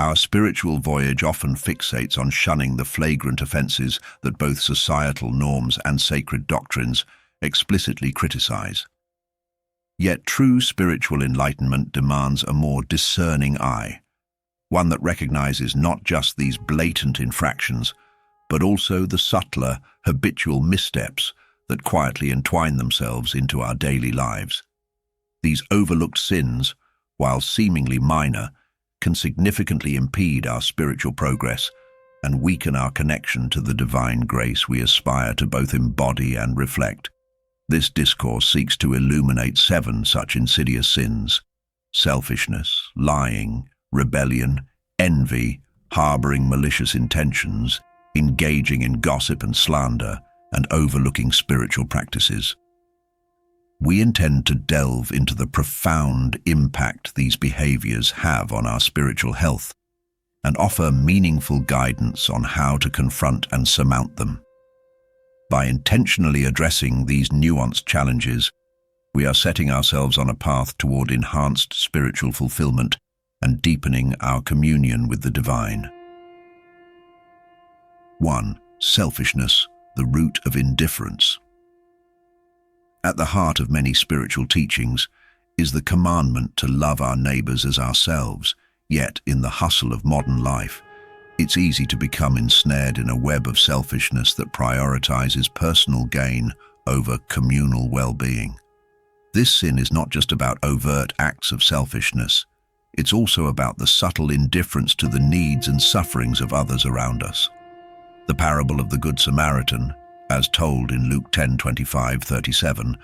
Our spiritual voyage often fixates on shunning the flagrant offenses that both societal norms and sacred doctrines explicitly criticize. Yet true spiritual enlightenment demands a more discerning eye, one that recognizes not just these blatant infractions, but also the subtler, habitual missteps that quietly entwine themselves into our daily lives. These overlooked sins, while seemingly minor, can significantly impede our spiritual progress and weaken our connection to the divine grace we aspire to both embody and reflect. This discourse seeks to illuminate 7 such insidious sins: selfishness, lying, rebellion, envy, harboring malicious intentions, engaging in gossip and slander, and overlooking spiritual practices. We intend to delve into the profound impact these behaviors have on our spiritual health and offer meaningful guidance on how to confront and surmount them. By intentionally addressing these nuanced challenges, we are setting ourselves on a path toward enhanced spiritual fulfillment and deepening our communion with the divine. 1. Selfishness, the root of indifference. At the heart of many spiritual teachings is the commandment to love our neighbors as ourselves, yet in the hustle of modern life, it's easy to become ensnared in a web of selfishness that prioritizes personal gain over communal well-being. This sin is not just about overt acts of selfishness, it's also about the subtle indifference to the needs and sufferings of others around us. The parable of the Good Samaritan, as told in Luke 10:25-37,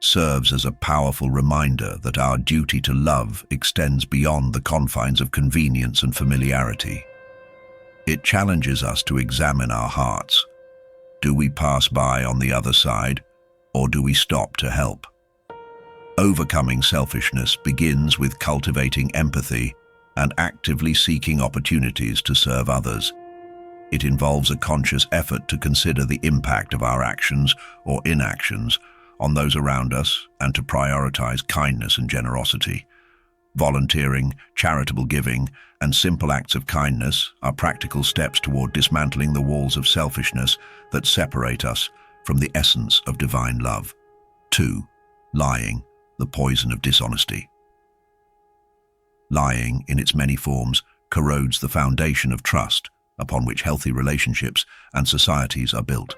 serves as a powerful reminder that our duty to love extends beyond the confines of convenience and familiarity. It challenges us to examine our hearts. Do we pass by on the other side, or do we stop to help? Overcoming selfishness begins with cultivating empathy and actively seeking opportunities to serve others. It involves a conscious effort to consider the impact of our actions or inactions on those around us and to prioritize kindness and generosity. Volunteering, charitable giving, and simple acts of kindness are practical steps toward dismantling the walls of selfishness that separate us from the essence of divine love. 2. Lying, the poison of dishonesty. Lying, in its many forms, corrodes the foundation of trust upon which healthy relationships and societies are built.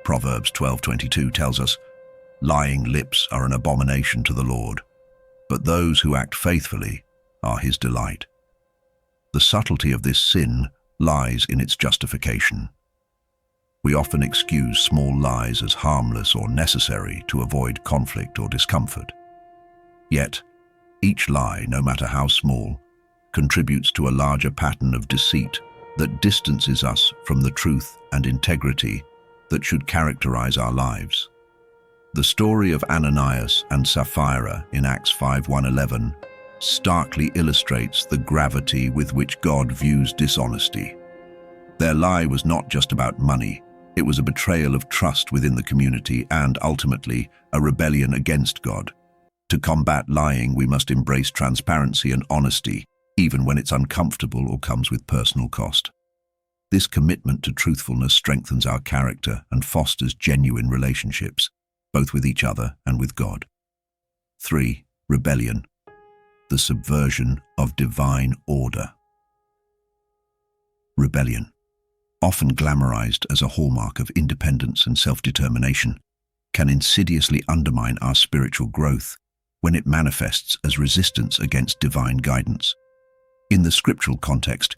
Proverbs 12:22 tells us, "Lying lips are an abomination to the Lord, but those who act faithfully are his delight." The subtlety of this sin lies in its justification. We often excuse small lies as harmless or necessary to avoid conflict or discomfort. Yet, each lie, no matter how small, contributes to a larger pattern of deceit that distances us from the truth and integrity that should characterize our lives. The story of Ananias and Sapphira in Acts 5:1-11 starkly illustrates the gravity with which God views dishonesty. Their lie was not just about money, it was a betrayal of trust within the community and, ultimately, a rebellion against God. To combat lying, we must embrace transparency and honesty, even when it's uncomfortable or comes with personal cost. This commitment to truthfulness strengthens our character and fosters genuine relationships, both with each other and with God. 3. Rebellion, the subversion of divine order. Rebellion, often glamorized as a hallmark of independence and self-determination, can insidiously undermine our spiritual growth when it manifests as resistance against divine guidance. In the scriptural context,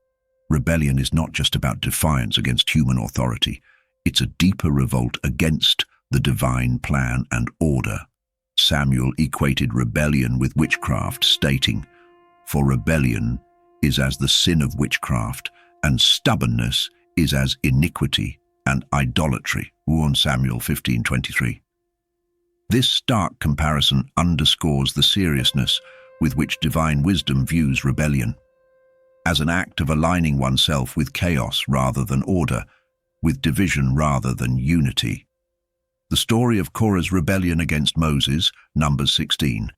rebellion is not just about defiance against human authority, it's a deeper revolt against the divine plan and order. Samuel equated rebellion with witchcraft, stating, "For rebellion is as the sin of witchcraft, and stubbornness is as iniquity and idolatry." 1 Samuel 15:23. This stark comparison underscores the seriousness with which divine wisdom views rebellion, as an act of aligning oneself with chaos rather than order, with division rather than unity. The story of Korah's rebellion against Moses, Numbers 16,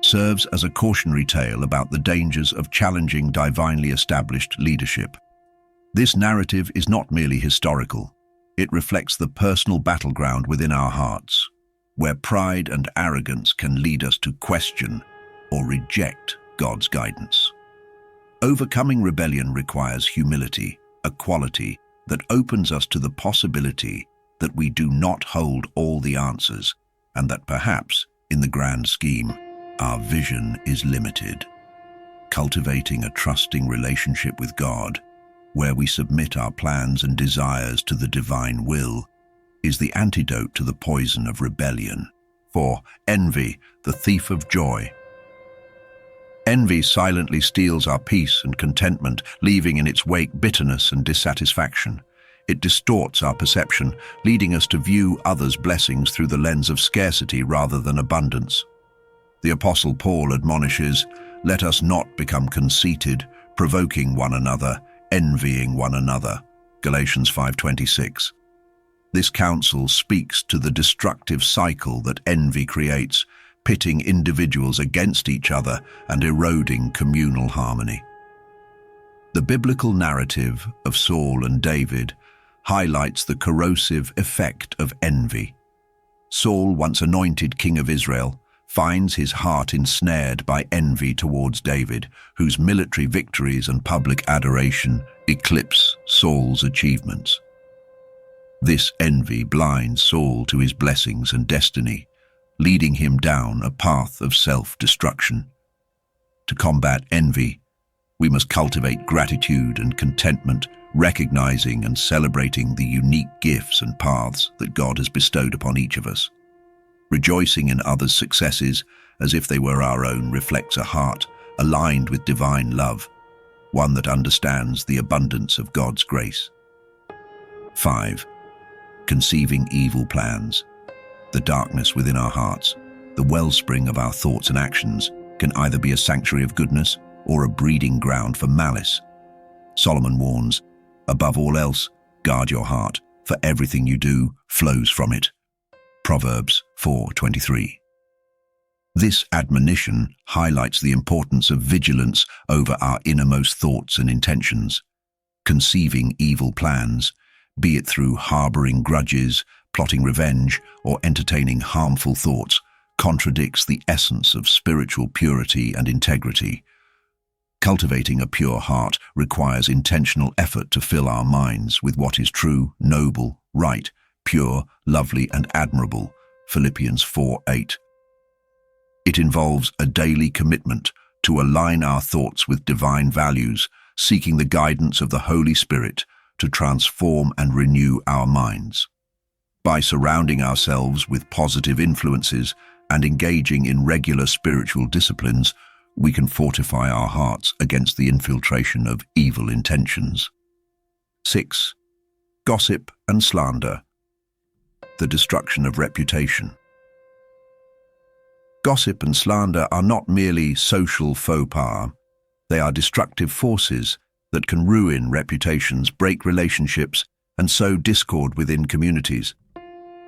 serves as a cautionary tale about the dangers of challenging divinely established leadership. This narrative is not merely historical. It reflects the personal battleground within our hearts, where pride and arrogance can lead us to question or reject God's guidance. Overcoming rebellion requires humility, a quality that opens us to the possibility that we do not hold all the answers, and that perhaps, in the grand scheme, our vision is limited. Cultivating a trusting relationship with God, where we submit our plans and desires to the divine will, is the antidote to the poison of rebellion. For envy, the thief of joy. Envy silently steals our peace and contentment, leaving in its wake bitterness and dissatisfaction. It distorts our perception, leading us to view others' blessings through the lens of scarcity rather than abundance. The Apostle Paul admonishes, "Let us not become conceited, provoking one another, envying one another." Galatians 5:26. This counsel speaks to the destructive cycle that envy creates, pitting individuals against each other and eroding communal harmony. The biblical narrative of Saul and David highlights the corrosive effect of envy. Saul, once anointed king of Israel, finds his heart ensnared by envy towards David, whose military victories and public adoration eclipse Saul's achievements. This envy blinds Saul to his blessings and destiny, leading him down a path of self-destruction. To combat envy, we must cultivate gratitude and contentment, recognizing and celebrating the unique gifts and paths that God has bestowed upon each of us. Rejoicing in others' successes as if they were our own reflects a heart aligned with divine love, one that understands the abundance of God's grace. 5. Conceiving evil plans. The darkness within our hearts, the wellspring of our thoughts and actions, can either be a sanctuary of goodness or a breeding ground for malice. Solomon warns, "Above all else, guard your heart, for everything you do flows from it." Proverbs 4:23. This admonition highlights the importance of vigilance over our innermost thoughts and intentions. Conceiving evil plans, be it through harboring grudges, plotting revenge, or entertaining harmful thoughts, contradicts the essence of spiritual purity and integrity. Cultivating a pure heart requires intentional effort to fill our minds with what is true, noble, right, pure, lovely, and admirable. Philippians 4:8. It involves a daily commitment to align our thoughts with divine values, seeking the guidance of the Holy Spirit to transform and renew our minds. By surrounding ourselves with positive influences and engaging in regular spiritual disciplines, we can fortify our hearts against the infiltration of evil intentions. 6. Gossip and slander. The destruction of reputation. Gossip and slander are not merely social faux pas. They are destructive forces that can ruin reputations, break relationships, and sow discord within communities.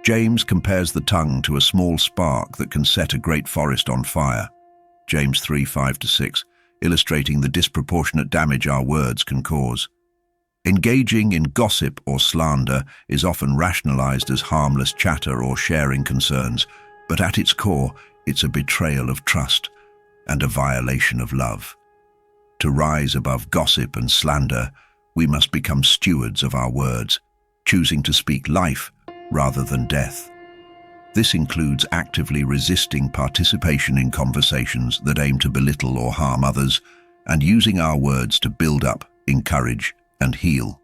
James compares the tongue to a small spark that can set a great forest on fire. James 3:5-6, illustrating the disproportionate damage our words can cause. Engaging in gossip or slander is often rationalized as harmless chatter or sharing concerns, but at its core, it's a betrayal of trust and a violation of love. To rise above gossip and slander, we must become stewards of our words, choosing to speak life rather than death. This includes actively resisting participation in conversations that aim to belittle or harm others, and using our words to build up, encourage, and heal.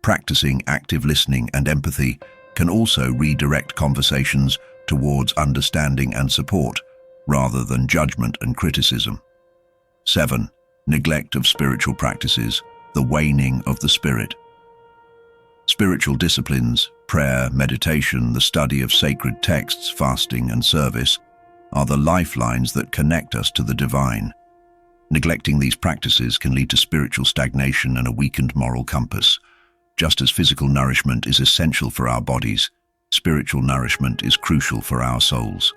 Practicing active listening and empathy can also redirect conversations towards understanding and support, rather than judgment and criticism. 7. Neglect of spiritual practices, the waning of the spirit. Spiritual disciplines, prayer, meditation, the study of sacred texts, fasting, and service are the lifelines that connect us to the divine. Neglecting these practices can lead to spiritual stagnation and a weakened moral compass. Just as physical nourishment is essential for our bodies, spiritual nourishment is crucial for our souls.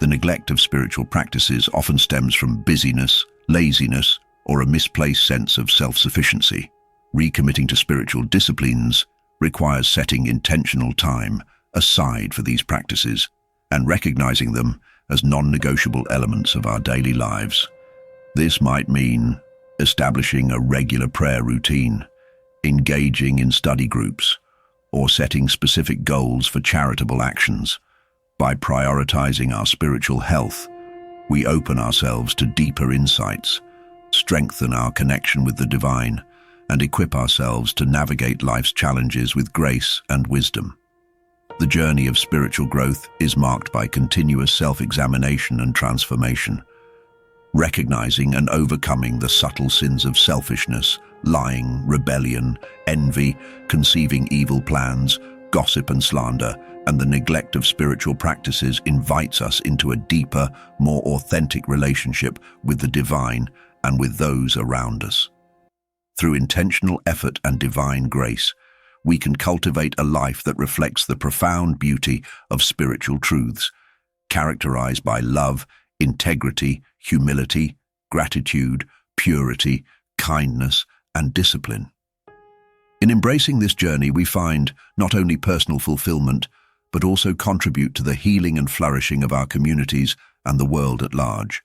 The neglect of spiritual practices often stems from busyness, laziness, or a misplaced sense of self-sufficiency. Recommitting to spiritual disciplines requires setting intentional time aside for these practices and recognizing them as non-negotiable elements of our daily lives. This might mean establishing a regular prayer routine, engaging in study groups, or setting specific goals for charitable actions. By prioritizing our spiritual health, we open ourselves to deeper insights, strengthen our connection with the divine, and equip ourselves to navigate life's challenges with grace and wisdom. The journey of spiritual growth is marked by continuous self-examination and transformation. Recognizing and overcoming the subtle sins of selfishness, lying, rebellion, envy, conceiving evil plans, gossip and slander, and the neglect of spiritual practices invites us into a deeper, more authentic relationship with the divine and with those around us. Through intentional effort and divine grace, we can cultivate a life that reflects the profound beauty of spiritual truths, characterized by love, integrity, humility, gratitude, purity, kindness, and discipline. In embracing this journey, we find not only personal fulfillment, but also contribute to the healing and flourishing of our communities and the world at large.